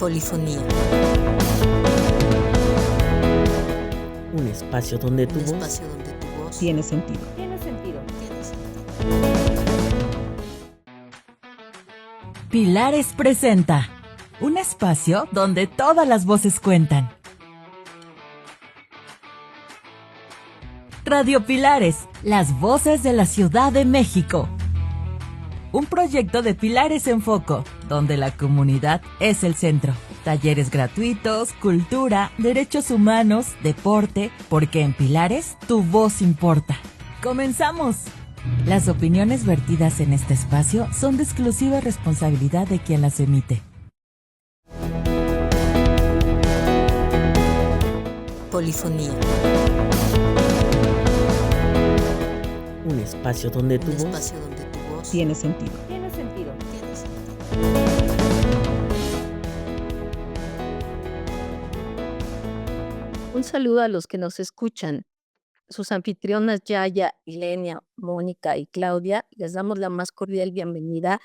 Polifonía. Un espacio donde tu Un voz espacio donde tu voz tiene sentido. tiene sentido. Pilares presenta un espacio donde todas las voces cuentan. Radio Pilares, las voces de la Ciudad de México. Un proyecto de Pilares en Foco, donde la comunidad es el centro. Talleres gratuitos, cultura, derechos humanos, deporte, porque en Pilares tu voz importa. ¡Comenzamos! Las opiniones vertidas en este espacio son de exclusiva responsabilidad de quien las emite. Polifonía. un espacio donde tu Un voz espacio donde tu voz Tiene sentido. tiene sentido. Un saludo a los que nos escuchan. Sus anfitrionas Yaya, Ilenia, Mónica y Claudia, les damos la más cordial bienvenida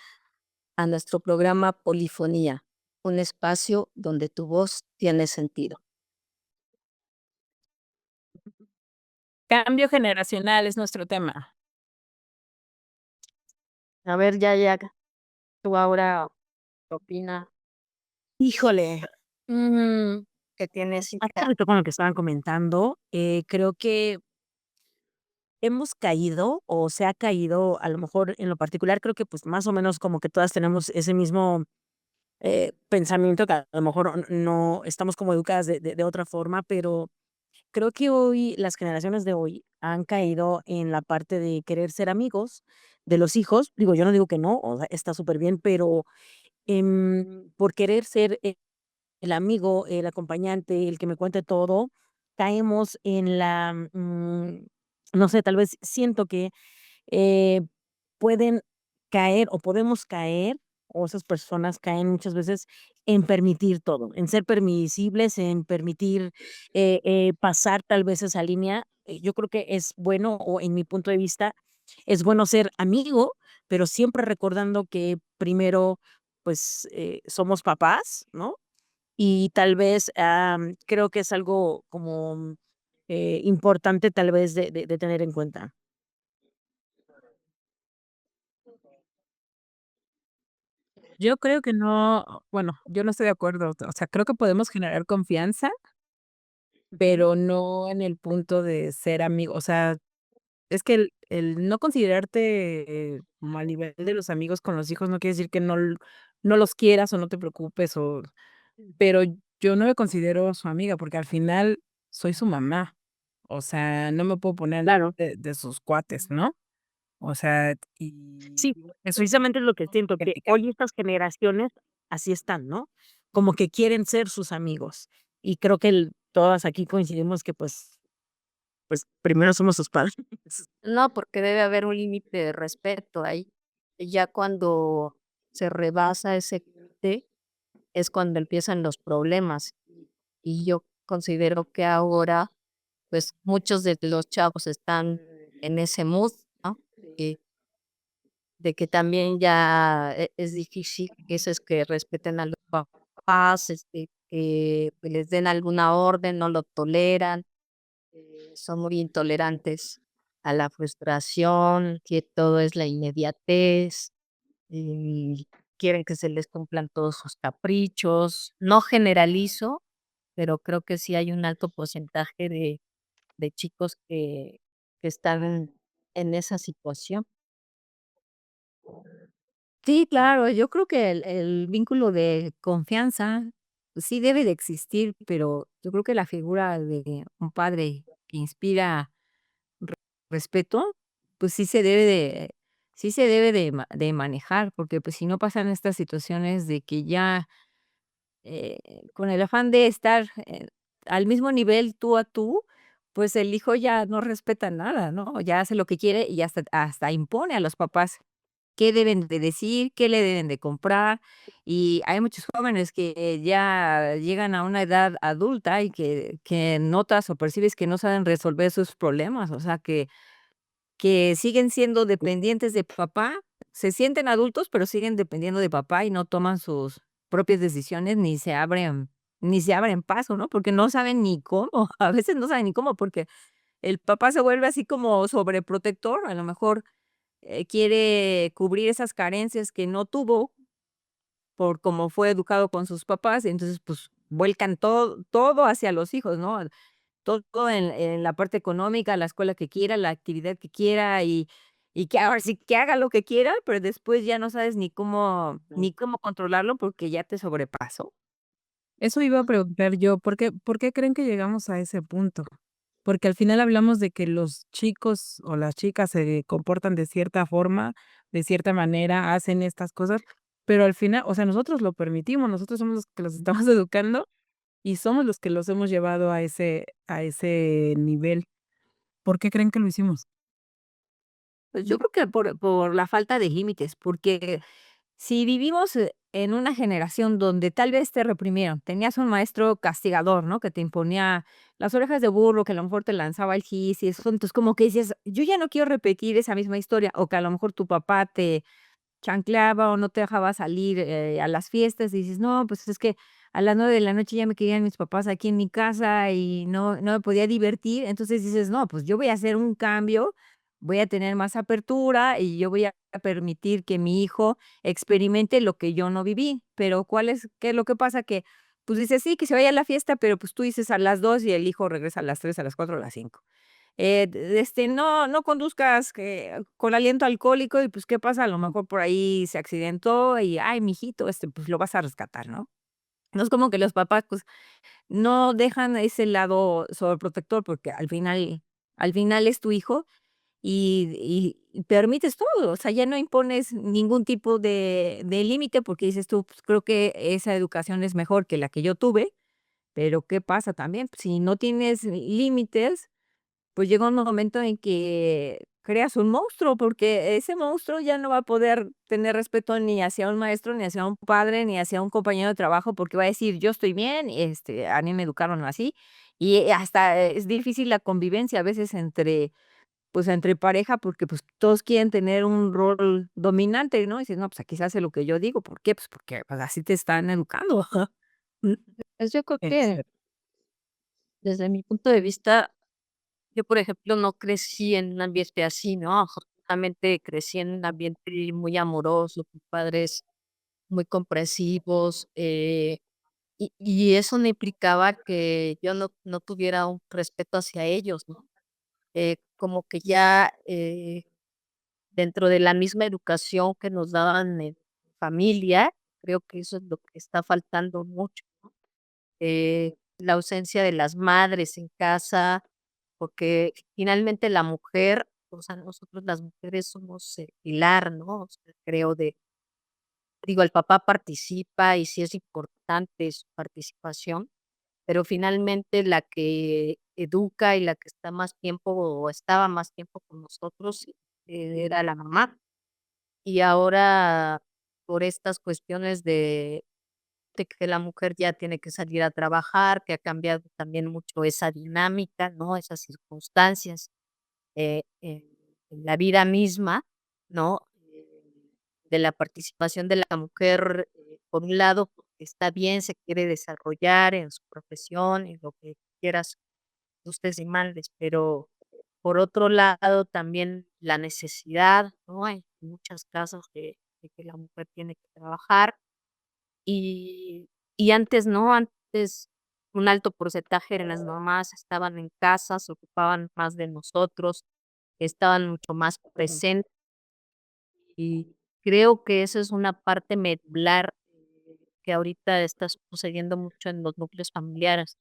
a nuestro programa Polifonía, un espacio donde tu voz tiene sentido. Cambio generacional es nuestro tema. A ver, Yaya, tú ahora ¿qué opinas? Híjole, ¿Qué tienes? ahorita con lo que estaban comentando, creo que hemos caído o se ha caído, a lo mejor en lo particular, creo que pues más o menos como que todas tenemos ese mismo pensamiento, que a lo mejor no estamos como educadas de otra forma, pero creo que hoy, las generaciones de hoy han caído en la parte de querer ser amigos de los hijos. Digo, yo no digo que no, o sea, está súper bien, pero por querer ser el amigo, el acompañante, el que me cuente todo, caemos en no sé, tal vez siento que eh, pueden caer o podemos caer, o esas personas caen muchas veces en permitir todo, en ser permisibles, en permitir pasar tal vez esa línea. Yo creo que es bueno, o en mi punto de vista, es bueno ser amigo, pero siempre recordando que primero, pues, somos papás, ¿no? Y tal vez, creo que es algo como, importante tal vez de tener en cuenta. Yo creo que no, bueno, yo no estoy de acuerdo, o sea, creo que podemos generar confianza, pero no en el punto de ser amigo, o sea, es que el no considerarte, como al nivel de los amigos con los hijos no quiere decir que no los quieras o no te preocupes pero yo no me considero su amiga, porque al final soy su mamá, o sea, no me puedo poner Claro. de sus cuates, ¿no? O sea, Sí, eso precisamente es lo que siento, que criticar. hoy estas generaciones así están, ¿no? Como que quieren ser sus amigos. Y creo que todas aquí coincidimos que pues primero somos sus padres. No, porque debe haber un límite de respeto ahí. Ya cuando se rebasa ese límite es cuando empiezan los problemas. Y yo considero que ahora, pues muchos de los chavos están en ese mood, ¿no? De que también ya es difícil que eso es que respeten a los papás, que pues, les den alguna orden, no lo toleran, son muy intolerantes a la frustración, que todo es la inmediatez, y quieren que se les cumplan todos sus caprichos. No generalizo, pero creo que sí hay un alto porcentaje de chicos que están en esa situación. Sí, claro, yo creo que el vínculo de confianza pues, sí debe de existir, pero yo creo que la figura de un padre que inspira respeto, pues sí se debe de manejar, porque pues si no pasan estas situaciones de que ya eh, con el afán de estar al mismo nivel tú a tú, pues el hijo ya no respeta nada, ¿no? Ya hace lo que quiere y hasta impone a los papás qué deben de decir, qué le deben de comprar. Y hay muchos jóvenes que ya llegan a una edad adulta y que notas o percibes que no saben resolver sus problemas, o sea, que siguen siendo dependientes de papá, se sienten adultos, pero siguen dependiendo de papá y no toman propias decisiones ni se abren paso, ¿no? Porque no saben ni cómo, a veces no saben ni cómo, porque el papá se vuelve así como sobreprotector, a lo mejor quiere cubrir esas carencias que no tuvo por cómo fue educado con sus papás, y entonces pues vuelcan todo hacia los hijos, ¿no? Todo en la parte económica, la escuela que quiera, la actividad que quiera y que ahora sí que haga lo que quiera, pero después ya no sabes ni cómo controlarlo porque ya te sobrepasó. Eso iba a preguntar yo, ¿por qué creen que llegamos a ese punto? Porque al final hablamos de que los chicos o las chicas se comportan de cierta forma, de cierta manera, hacen estas cosas, pero al final, o sea, nosotros lo permitimos, nosotros somos los que los estamos educando y somos los que los hemos llevado a ese nivel. ¿Por qué creen que lo hicimos? Pues yo creo que por la falta de límites, porque si vivimos en una generación donde tal vez te reprimieron, tenías un maestro castigador, ¿no? Que te imponía las orejas de burro, que a lo mejor te lanzaba el gis y eso, entonces como que dices, yo ya no quiero repetir esa misma historia, o que a lo mejor tu papá te chancleaba o no te dejaba salir a las fiestas y dices, no, pues es que a las 9 de la noche ya me querían mis papás aquí en mi casa y no me podía divertir, entonces dices, no, pues yo voy a hacer un cambio, voy a tener más apertura y yo voy a permitir que mi hijo experimente lo que yo no viví, pero ¿qué es lo que pasa? Que pues dices, sí, que se vaya a la fiesta, pero pues tú dices a las 2 y el hijo regresa a las 3 a las 4 a las 5. No conduzcas con aliento alcohólico y, pues, ¿qué pasa? A lo mejor por ahí se accidentó y, ay, mijito, pues, lo vas a rescatar, ¿no? No es como que los papás, pues, no dejan ese lado sobreprotector, porque al final es tu hijo y permites todo, o sea, ya no impones ningún tipo de límite, porque dices tú, pues, creo que esa educación es mejor que la que yo tuve, pero, ¿qué pasa también? Si no tienes límites, pues llega un momento en que creas un monstruo, porque ese monstruo ya no va a poder tener respeto ni hacia un maestro, ni hacia un padre, ni hacia un compañero de trabajo, porque va a decir: "Yo estoy bien, a mí me educaron así", y hasta es difícil la convivencia a veces entre pareja, porque, pues, todos quieren tener un rol dominante, ¿no? Y dices: "No, pues aquí se hace lo que yo digo", ¿por qué? Pues porque, pues, así te están educando. Pues yo creo Es que desde mi punto de vista, yo, por ejemplo, no crecí en un ambiente así, ¿no? Afortunadamente crecí en un ambiente muy amoroso, con padres muy comprensivos, y eso no implicaba que yo no tuviera un respeto hacia ellos, ¿no? Como que ya, dentro de la misma educación que nos daban en familia, creo que eso es lo que está faltando mucho. La ausencia de las madres en casa, porque finalmente la mujer, o sea, nosotros las mujeres somos el pilar, ¿no? O sea, creo digo, el papá participa y sí es importante su participación, pero finalmente la que educa y la que está más tiempo o estaba más tiempo con nosotros, era la mamá. Y ahora, por estas cuestiones de que la mujer ya tiene que salir a trabajar, que ha cambiado también mucho esa dinámica, ¿no? Esas circunstancias, en la vida misma, ¿no? De la participación de la mujer, por un lado, porque está bien, se quiere desarrollar en su profesión, en lo que quieras, gustes y mandes, pero por otro lado, también la necesidad, ¿no? Hay muchas casas de que la mujer tiene que trabajar y antes no, antes un alto porcentaje de las mamás estaban en casa, se ocupaban más de nosotros, estaban mucho más presentes, y creo que eso es una parte medular, que ahorita está sucediendo mucho en los núcleos familiares.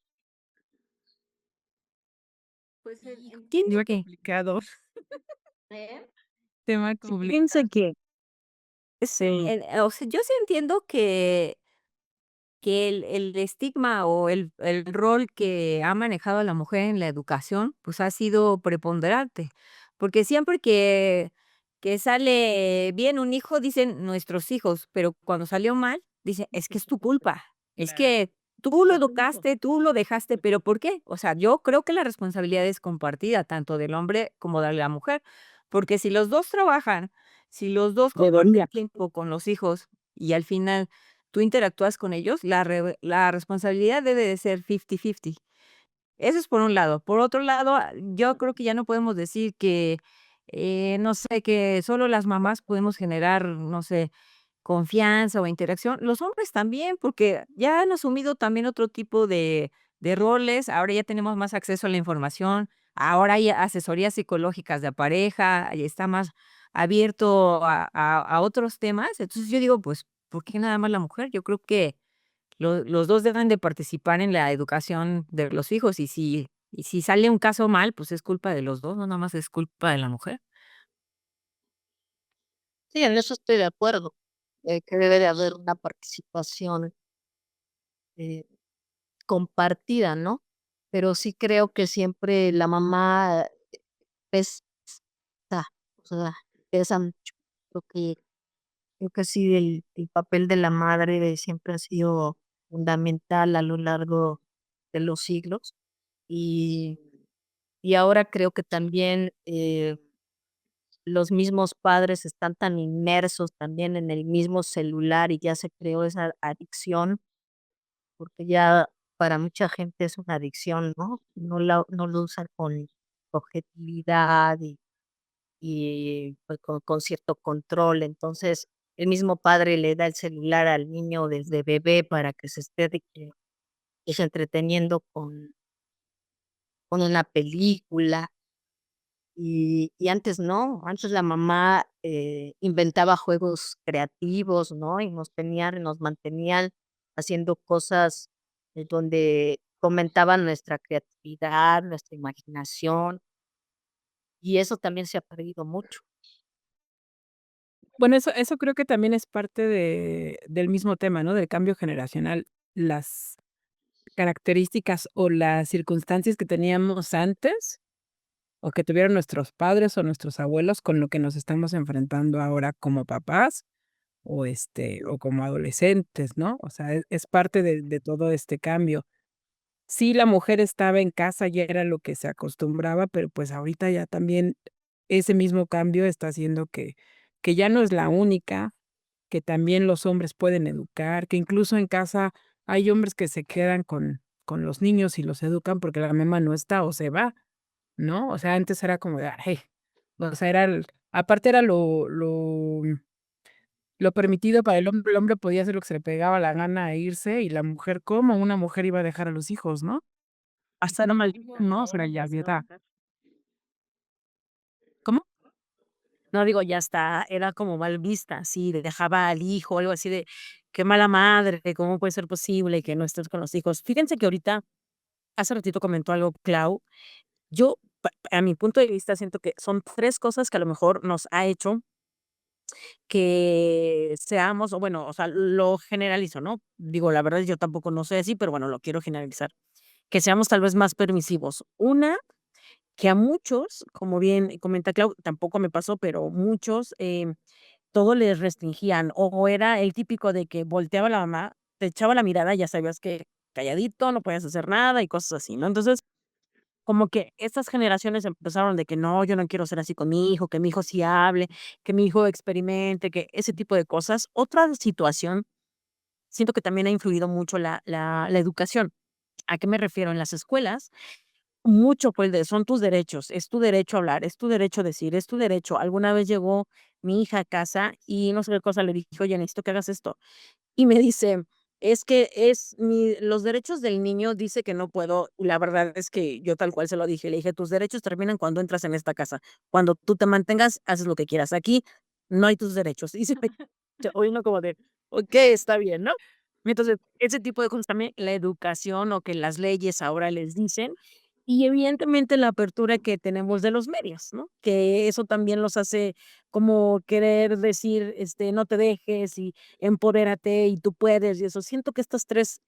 Pues, tema entiendo que complicado, ¿eh? tema Fíjense complicado. que sí, O sea, yo sí entiendo que el estigma o el rol que ha manejado la mujer en la educación, pues, ha sido preponderante, porque siempre que sale bien un hijo, dicen: "Nuestros hijos", pero cuando salió mal, dicen: "Es que es tu culpa, es Claro. que tú lo educaste, tú lo dejaste", ¿pero por qué? O sea, yo creo que la responsabilidad es compartida, tanto del hombre como de la mujer, porque si los 2 trabajan, si los 2 comparten debería. tiempo con los hijos y al final tú interactúas con ellos, la responsabilidad debe de ser 50-50. Eso es por un lado. Por otro lado, yo creo que ya no podemos decir que, no sé, que solo las mamás podemos generar, no sé, confianza o interacción. Los hombres también, porque ya han asumido también otro tipo de roles. Ahora ya tenemos más acceso a la información. Ahora hay asesorías psicológicas de pareja, y está más abierto a otros temas. Entonces yo digo, pues, ¿por qué nada más la mujer? Yo creo que los dos deben de participar en la educación de los hijos, y si sale un caso mal, pues es culpa de los dos, no nada más es culpa de la mujer. Sí, en eso estoy de acuerdo, que debe de haber una participación eh, compartida, ¿no? Pero sí creo que siempre la mamá pesa, o sea, pesa mucho. Creo que, creo que sí, el papel de la madre siempre ha sido fundamental a lo largo de los siglos. Y, y ahora creo que también los mismos padres están tan inmersos también en el mismo celular y ya se creó esa adicción, porque ya para mucha gente es una adicción, ¿no? No lo usan con objetividad y pues, con cierto control. Entonces, el mismo padre le da el celular al niño desde bebé para que se esté pues, entreteniendo con una película. Y antes no, antes la mamá inventaba juegos creativos, ¿no? Y nos mantenían haciendo cosas donde fomentaban nuestra creatividad, nuestra imaginación, y eso también se ha perdido mucho. Bueno, eso creo que también es parte del mismo tema, ¿no? Del cambio generacional. Las características o las circunstancias que teníamos antes, o que tuvieron nuestros padres o nuestros abuelos, con lo que nos estamos enfrentando ahora como papás, o como adolescentes, ¿no? O sea, es parte de todo este cambio. Sí, la mujer estaba en casa, ya era lo que se acostumbraba, pero, pues, ahorita ya también ese mismo cambio está haciendo que ya no es la única, que también los hombres pueden educar, que incluso en casa hay hombres que se quedan con los niños y los educan porque la mamá no está o se va, ¿no? O sea, antes era como de, ay, o sea, era aparte era lo permitido para el hombre podía hacer lo que se le pegaba la gana e irse, y la mujer, ¿cómo una mujer iba a dejar a los hijos, no? Hasta era mal ¿no? O sea, ya viuda. ¿Cómo? No, digo, ya está, era como mal vista, sí, dejaba al hijo, algo así de, qué mala madre, ¿cómo puede ser posible que no estés con los hijos? Fíjense que ahorita, hace ratito comentó algo Clau, yo, a mi punto de vista, siento que son 3 cosas que a lo mejor nos ha hecho que seamos, o bueno, o sea, lo generalizo, ¿no? Digo, la verdad, yo tampoco no soy así, pero bueno, lo quiero generalizar, que seamos tal vez más permisivos. Una, que a muchos, como bien comenta Clau, tampoco me pasó, pero muchos, todo les restringían, o era el típico de que volteaba la mamá, te echaba la mirada, ya sabías que calladito, no podías hacer nada y cosas así, ¿no? Entonces, como que estas generaciones empezaron de que no, yo no quiero ser así con mi hijo, que mi hijo sí hable, que mi hijo experimente, que ese tipo de cosas. Otra situación, siento que también ha influido mucho la educación. ¿A qué me refiero? En las escuelas, mucho fue el de son tus derechos, es tu derecho a hablar, es tu derecho a decir, es tu derecho. Alguna vez llegó mi hija a casa y no sé qué cosa le dije: "Oye, necesito que hagas esto". Y me dice: "Es que es mi los derechos del niño dice que no puedo". Y la verdad es que yo tal cual se lo dije, le dije: "Tus derechos terminan cuando entras en esta casa. Cuando tú te mantengas, haces lo que quieras. Aquí no hay tus derechos". Y se me quedó viendo como de: "Okey, está bien", ¿no? Entonces, ese tipo de cosas también, la educación o que las leyes ahora les dicen, y evidentemente la apertura que tenemos de los medios, ¿no? Que eso también los hace como querer decir, no te dejes y empodérate y tú puedes y eso. Siento que estas tres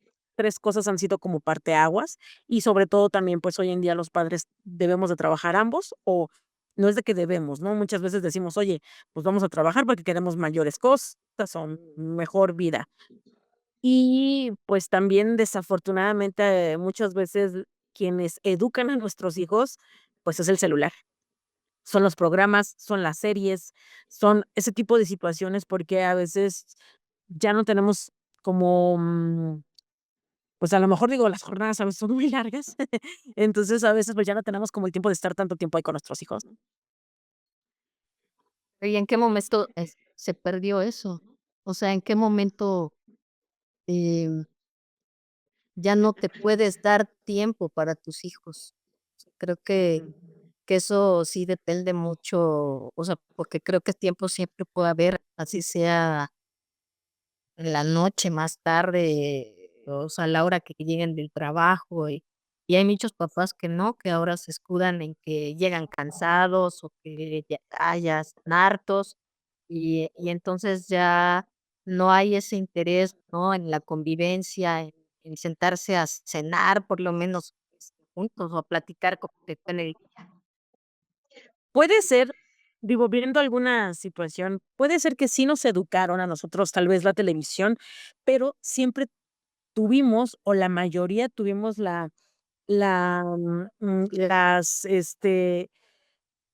cosas han sido como parteaguas y sobre todo también, pues, hoy en día los padres debemos de trabajar ambos o no es de que debemos, ¿no? Muchas veces decimos: "Oye, pues vamos a trabajar porque queremos mayores cosas o mejor vida". Y, pues, también desafortunadamente, muchas veces quienes educan a nuestros hijos, pues, es el celular. Son los programas, son las series, son ese tipo de situaciones, porque a veces ya no tenemos como, pues, a lo mejor, digo, las jornadas a veces son muy largas, entonces, a veces, pues, ya no tenemos como el tiempo de estar tanto tiempo ahí con nuestros hijos, ¿no? ¿Y en qué momento se perdió eso? O sea, ¿en qué momento em, ya no te puedes dar tiempo para tus hijos? Creo que eso sí depende mucho, o sea, porque creo que tiempo siempre puede haber, así sea en la noche, más tarde, o sea, a la hora que lleguen del trabajo. Y hay muchos papás que no, que ahora se escudan en que llegan cansados o que ya están hartos y entonces ya no hay ese interés, ¿no? En la convivencia, en sentarse a cenar por lo menos juntos o a platicar como que en el Puede ser, digo, viendo alguna situación, puede ser que sí nos educaron a nosotros, tal vez la televisión, pero siempre tuvimos, o la mayoría tuvimos las,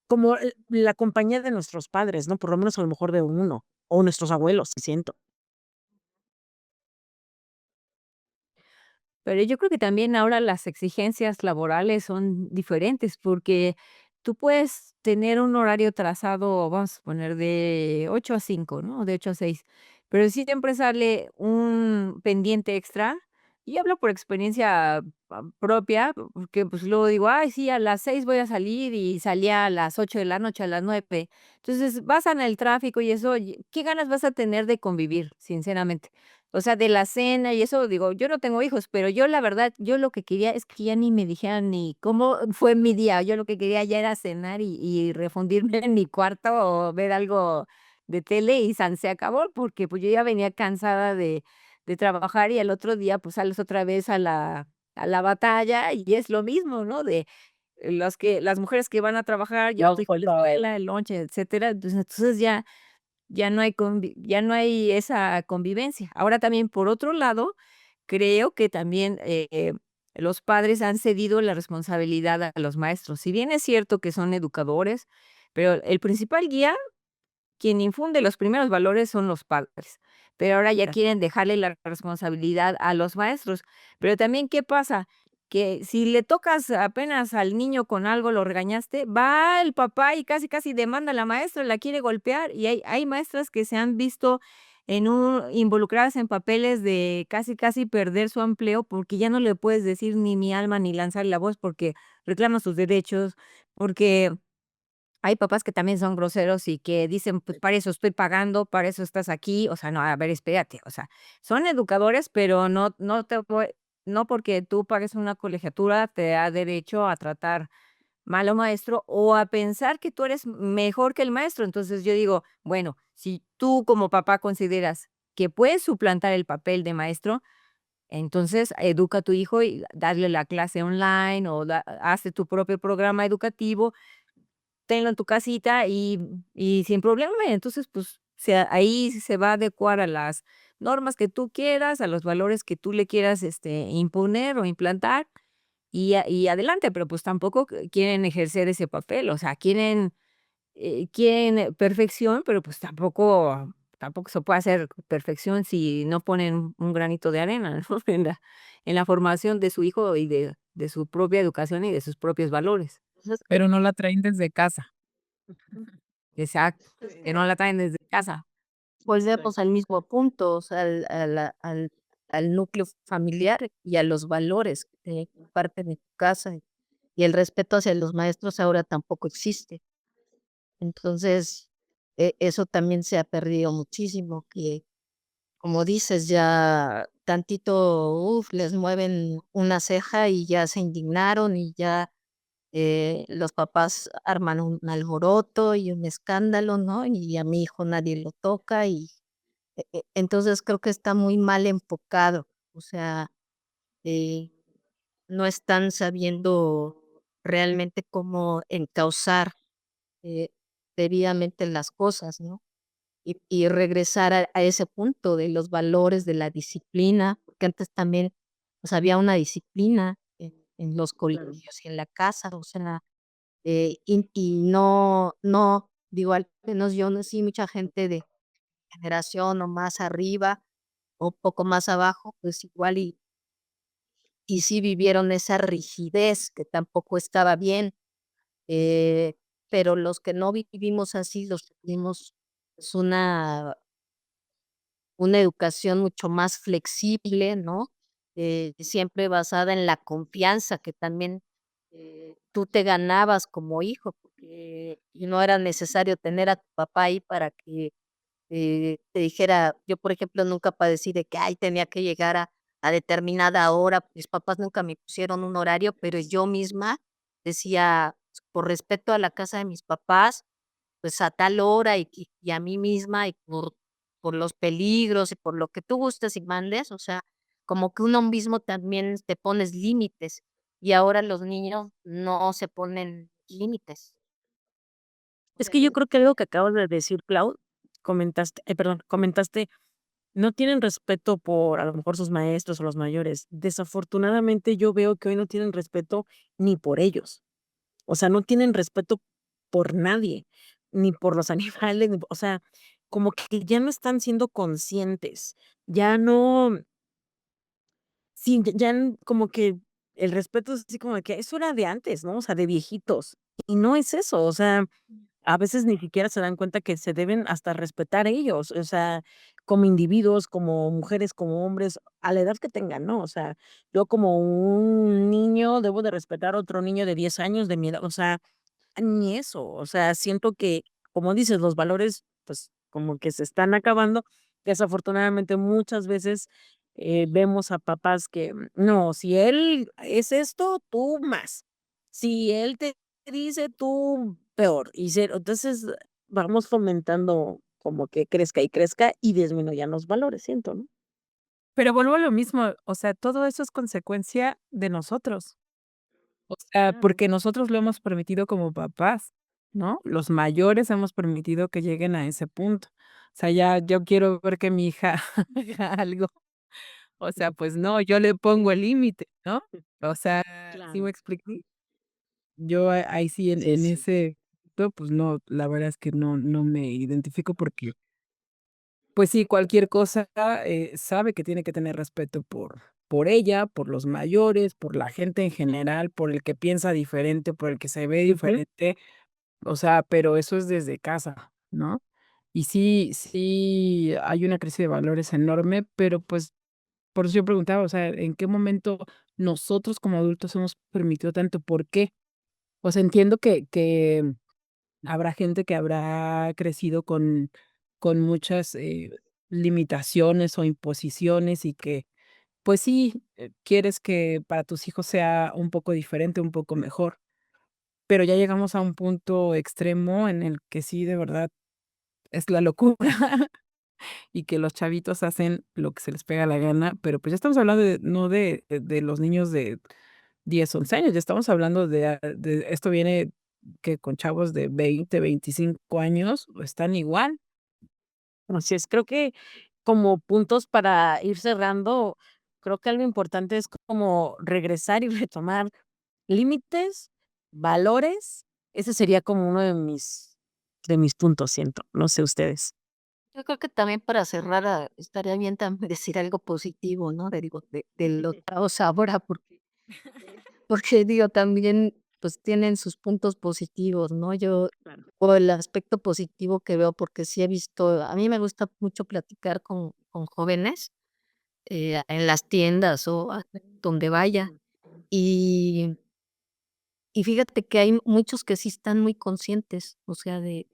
como la compañía de nuestros padres, ¿no? Por lo menos a lo mejor de uno, o nuestros abuelos, siento. Pero yo creo que también ahora las exigencias laborales son diferentes, porque tú puedes tener un horario trazado, vamos a poner de 8 a 5, ¿no? De 8 a 6, pero si siempre sale un pendiente extra, y hablo por experiencia propia, porque pues luego digo, ay, sí, a las 6 voy a salir y salía a las 8 de la noche, a las 9. Entonces vas en el tráfico y eso, ¿qué ganas vas a tener de convivir, sinceramente? O sea, de la cena y eso, digo, yo no tengo hijos, pero yo la verdad, yo lo que quería es que ya ni me dijeran ni cómo fue mi día. Yo lo que quería ya era cenar y refundirme en mi cuarto o ver algo de tele y san se acabó, porque, pues, yo ya venía cansada de trabajar y al otro día, pues, sales otra vez a la batalla y es lo mismo, ¿no? De las mujeres que van a trabajar, ya tu hijo a la escuela, el lonche, etcétera. Entonces ya no hay esa convivencia. Ahora también, por otro lado, creo que también, los padres han cedido la responsabilidad a los maestros. Si bien es cierto que son educadores, pero el principal guía, quien infunde los primeros valores son los padres, pero ahora ya quieren dejarle la responsabilidad a los maestros. Pero también, ¿qué pasa? Que si le tocas apenas al niño con algo, lo regañaste, va el papá y casi, casi demanda a la maestra, la quiere golpear, y hay maestras que se han visto involucradas en papeles de casi, casi perder su empleo, porque ya no le puedes decir ni mi alma, ni lanzar la voz, porque reclama sus derechos, porque hay papás que también son groseros y que dicen: "Pues, para eso estoy pagando, para eso estás aquí". O sea, no, a ver, espérate, o sea, son educadores, pero no porque tú pagues una colegiatura te da derecho a tratar mal a un maestro o a pensar que tú eres mejor que el maestro. Entonces, yo digo, bueno, si tú como papá consideras que puedes suplantar el papel de maestro, entonces educa a tu hijo y darle la clase online o hazte tu propio programa educativo, tenlo en tu casita y sin problema. Entonces, pues, ahí se va a adecuar a las normas que tú quieras, a los valores que tú le quieras, imponer o implantar, y adelante, pero, pues, tampoco quieren ejercer ese papel, o sea, quieren perfección, pero, pues, tampoco se puede hacer perfección si no ponen un granito de arena, ¿no? En la formación de su hijo y de su propia educación y de sus propios valores. entonces Pero no la traen desde casa. Exacto, que no la traen desde casa. volvemos al mismo punto, o sea, al núcleo familiar y a los valores que parten de tu casa, y el respeto hacia los maestros ahora tampoco existe. Entonces, eso también se ha perdido muchísimo, que como dices, ya tantito, les mueven una ceja y ya se indignaron y ya los papás arman un alboroto y un escándalo, ¿no? Y a mi hijo nadie lo toca y entonces creo que está muy mal enfocado, o sea, eh, no están sabiendo realmente cómo encauzar eh, debidamente las cosas, ¿no? Y regresar a ese punto de los valores, de la disciplina, porque antes también, pues, había una disciplina en los colegios y en la casa, o sea, y no, digo, al menos yo no, sí, mucha gente de generación o más arriba, o poco más abajo, pues igual y sí vivieron esa rigidez que tampoco estaba bien, eh, pero los que no vivimos así, los que tuvimos, pues, una educación mucho más flexible, ¿no? Siempre basada en la confianza que también, tú te ganabas como hijo, porque no era necesario tener a tu papá ahí para que te dijera, yo, por ejemplo, nunca padecí de que, ay, tenía que llegar a determinada hora. Mis papás nunca me pusieron un horario, pero yo misma decía, por respeto a la casa de mis papás, pues a tal hora y a mí misma y por los peligros y por lo que tú gustes y mandes, o sea, como que uno mismo también te pones límites y ahora los niños no se ponen límites. Es que yo creo que algo que acabas de decir, Clau, comentaste, no tienen respeto por a lo mejor sus maestros o los mayores. Desafortunadamente, yo veo que hoy no tienen respeto ni por ellos. O sea, no tienen respeto por nadie, ni por los animales, o sea, como que ya no están siendo conscientes, ya no, sí, como que el respeto es así como de que eso era de antes, ¿no? O sea, de viejitos. Y no es eso, o sea, a veces ni siquiera se dan cuenta que se deben hasta respetar ellos, o sea, como individuos, como mujeres, como hombres, a la edad que tengan, ¿no? O sea, yo como un niño debo de respetar a otro niño de 10 años de mi edad, o sea, ni eso, o sea, siento que, como dices, los valores, pues, como que se están acabando. Desafortunadamente, muchas veces, vemos a papás que, no, si él es esto, tú más. Si él te dice, tú peor. Entonces, vamos fomentando como que crezca y crezca y disminuyan los valores, siento, ¿no? Pero vuelvo a lo mismo, o sea, todo eso es consecuencia de nosotros. O sea, Claro. porque nosotros lo hemos permitido como papás, ¿no? Los mayores hemos permitido que lleguen a ese punto. O sea, ya yo quiero ver que mi hija haga algo. O sea, pues no, yo le pongo el límite, ¿no? O sea, ¿sí me Claro. expliqué? Yo ahí sí Sí, en sí. ese punto, pues no, la verdad es que no me identifico porque, pues sí, cualquier cosa, sabe que tiene que tener respeto por ella, por los mayores, por la gente en general, por el que piensa diferente, por el que se ve Ujú. diferente, o sea, pero eso es desde casa, ¿no? Y sí hay una crisis de valores enorme, pero, pues, por eso yo preguntaba, o sea, ¿en qué momento nosotros como adultos hemos permitido tanto? ¿Por qué? O sea, entiendo que habrá gente que habrá crecido con muchas, limitaciones o imposiciones y que, pues sí, quieres que para tus hijos sea un poco diferente, un poco mejor, pero ya llegamos a un punto extremo en el que sí, de verdad, es la locura y que los chavitos hacen lo que se les pega la gana, pero, pues, ya estamos hablando de no de los niños de 10 11 años, ya estamos hablando de esto viene que con chavos de 20 25 años están igual. Así es, creo que como puntos para ir cerrando, creo que algo importante es como regresar y retomar límites, valores. Ese sería como uno de mis puntos, siento. No sé ustedes. Yo creo que también para cerrar, estaría bien también decir algo positivo, ¿no? De los chavos ahora, porque digo, también, pues, tienen sus puntos positivos, ¿no? Claro. O el aspecto positivo que veo, porque sí he visto a mí me gusta mucho platicar con jóvenes, en las tiendas o donde vaya, y fíjate que hay muchos que sí están muy conscientes, o sea, de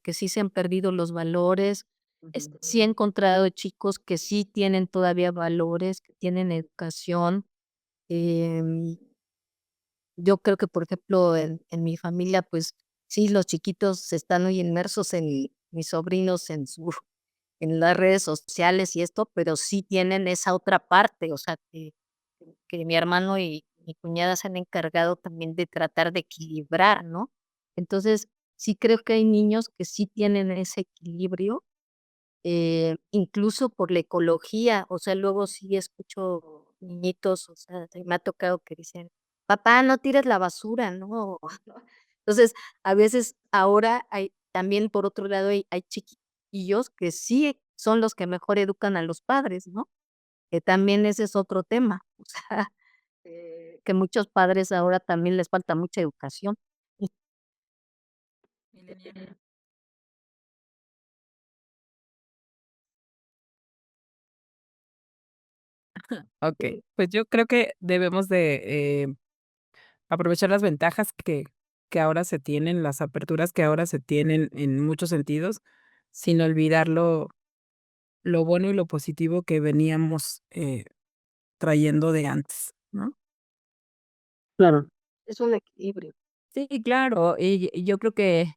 que sí se han perdido los valores. Ujú. Sí he encontrado chicos que sí tienen todavía valores, que tienen educación. Em, yo creo que, por ejemplo, en mi familia, pues sí, los chiquitos están muy inmersos en mis sobrinos en las redes sociales y esto, pero sí tienen esa otra parte, o sea, que mi hermano y mi cuñada se han encargado también de tratar de equilibrar, ¿no? Entonces, sí creo que hay niños que sí tienen ese equilibrio, incluso por la ecología, o sea, luego sí escucho niñitos, o sea, me ha tocado que dicen: "Papá, no tires la basura", ¿no? Entonces, a veces ahora hay también, por otro lado, hay chiquillos que sí son los que mejor educan a los padres, ¿no? Que también ese es otro tema, o sea, que muchos padres ahora también les falta mucha educación. Okey, pues yo creo que debemos de, aprovechar las ventajas que ahora se tienen, las aperturas que ahora se tienen en muchos sentidos, sin olvidar lo bueno y lo positivo que veníamos, trayendo de antes, ¿no? Claro. Es un equilibrio. Sí, claro, y yo creo que,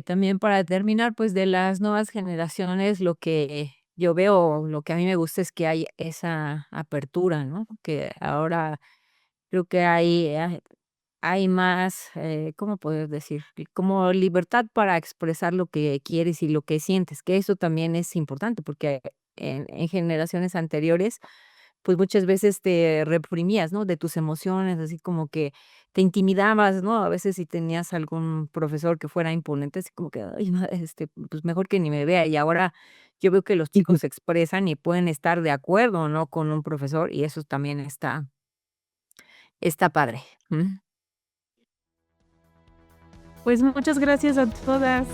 también para terminar, pues, de las nuevas generaciones, lo que yo veo, lo que a mí me gusta es que hay esa apertura, ¿no? Que ahora creo que hay más, ¿cómo poder decir? Como libertad para expresar lo que quieres y lo que sientes, que eso también es importante, porque en generaciones anteriores, pues, muchas veces te reprimías, ¿no? De tus emociones, así como que te intimidabas, ¿no? A veces si tenías algún profesor que fuera imponente, así como que, ay, no, pues, mejor que ni me vea. Y ahora yo veo que los chicos se expresan y pueden estar de acuerdo, ¿no? Con un profesor, y eso también está padre. Pues muchas gracias a todas.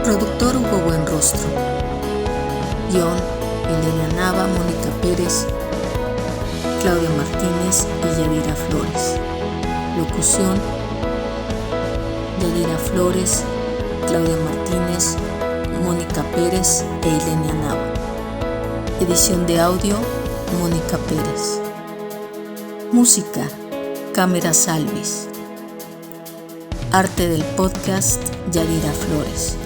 Productor Hugo Buenrostro. Guión: Elena Nava, Mónica Pérez, Claudia Martínez y Yadira Flores. Locución: Yadira Flores, Claudia Martínez, Mónica Pérez e Elena Nava. Edición de audio: Mónica Pérez. Música: Cámara Salvis. Arte del podcast: Yadira Flores.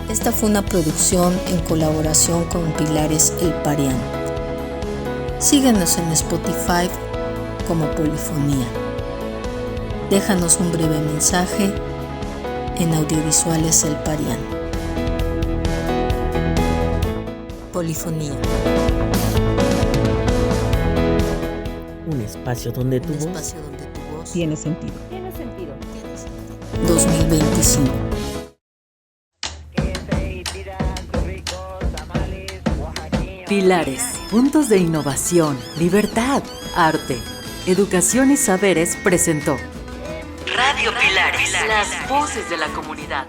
Esta fue una producción en colaboración con Pilares El Parián. Síguenos en Spotify como Polifonía. Déjanos un breve mensaje en Audiovisuales El Parián. Polifonía. Un espacio donde tu Un voz espacio donde tu voz Tiene sentido. Tiene sentido. tiene sentido. 2025. Pilares, puntos de innovación, libertad, arte, educación y saberes presentó Radio Pilares, las voces de la comunidad.